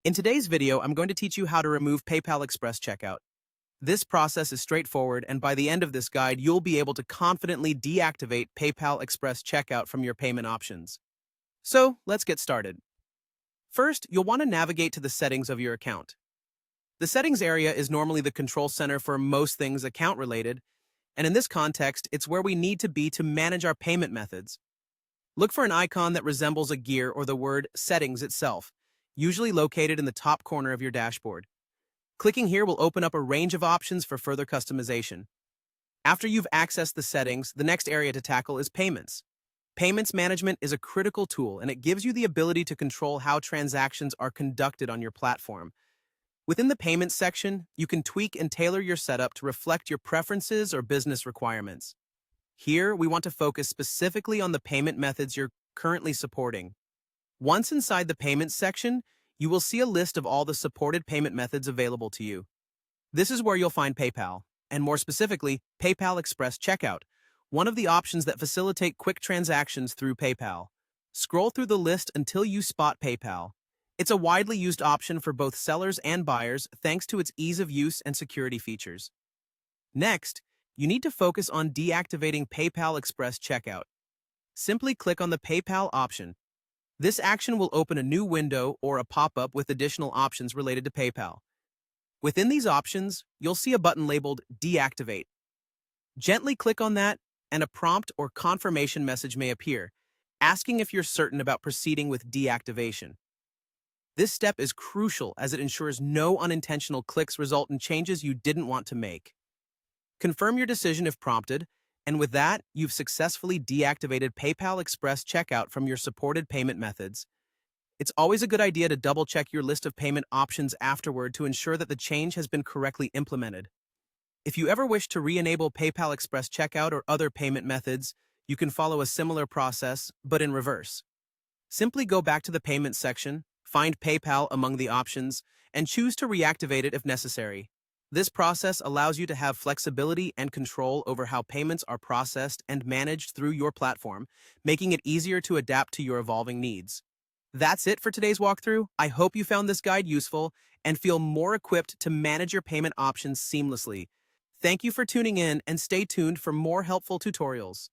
In today's video, I'm going to teach you how to remove PayPal Express checkout. This process is straightforward, and by the end of this guide, you'll be able to confidently deactivate PayPal Express checkout from your payment options. So, let's get started. First, you'll want to navigate to the settings of your account. The settings area is normally the control center for most things account-related, and in this context, it's where we need to be to manage our payment methods. Look for an icon that resembles a gear or the word Settings itself, usually located in the top corner of your dashboard. Clicking here will open up a range of options for further customization. After you've accessed the settings, the next area to tackle is payments. Payments management is a critical tool, and it gives you the ability to control how transactions are conducted on your platform. Within the payments section, you can tweak and tailor your setup to reflect your preferences or business requirements. Here, we want to focus specifically on the payment methods you're currently supporting. Once inside the payments section, you will see a list of all the supported payment methods available to you. This is where you'll find PayPal, and more specifically, PayPal Express Checkout, one of the options that facilitate quick transactions through PayPal. Scroll through the list until you spot PayPal. It's a widely used option for both sellers and buyers thanks to its ease of use and security features. Next, you need to focus on deactivating PayPal Express Checkout. Simply click on the PayPal option. This action will open a new window or a pop-up with additional options related to PayPal. Within these options, you'll see a button labeled Deactivate. Gently click on that, and a prompt or confirmation message may appear, asking if you're certain about proceeding with deactivation. This step is crucial as it ensures no unintentional clicks result in changes you didn't want to make. Confirm your decision if prompted, and with that, you've successfully deactivated PayPal Express Checkout from your supported payment methods. It's always a good idea to double-check your list of payment options afterward to ensure that the change has been correctly implemented. If you ever wish to re-enable PayPal Express Checkout or other payment methods, you can follow a similar process, but in reverse. Simply go back to the Payments section, find PayPal among the options, and choose to reactivate it if necessary. This process allows you to have flexibility and control over how payments are processed and managed through your platform, making it easier to adapt to your evolving needs. That's it for today's walkthrough. I hope you found this guide useful and feel more equipped to manage your payment options seamlessly. Thank you for tuning in, and stay tuned for more helpful tutorials.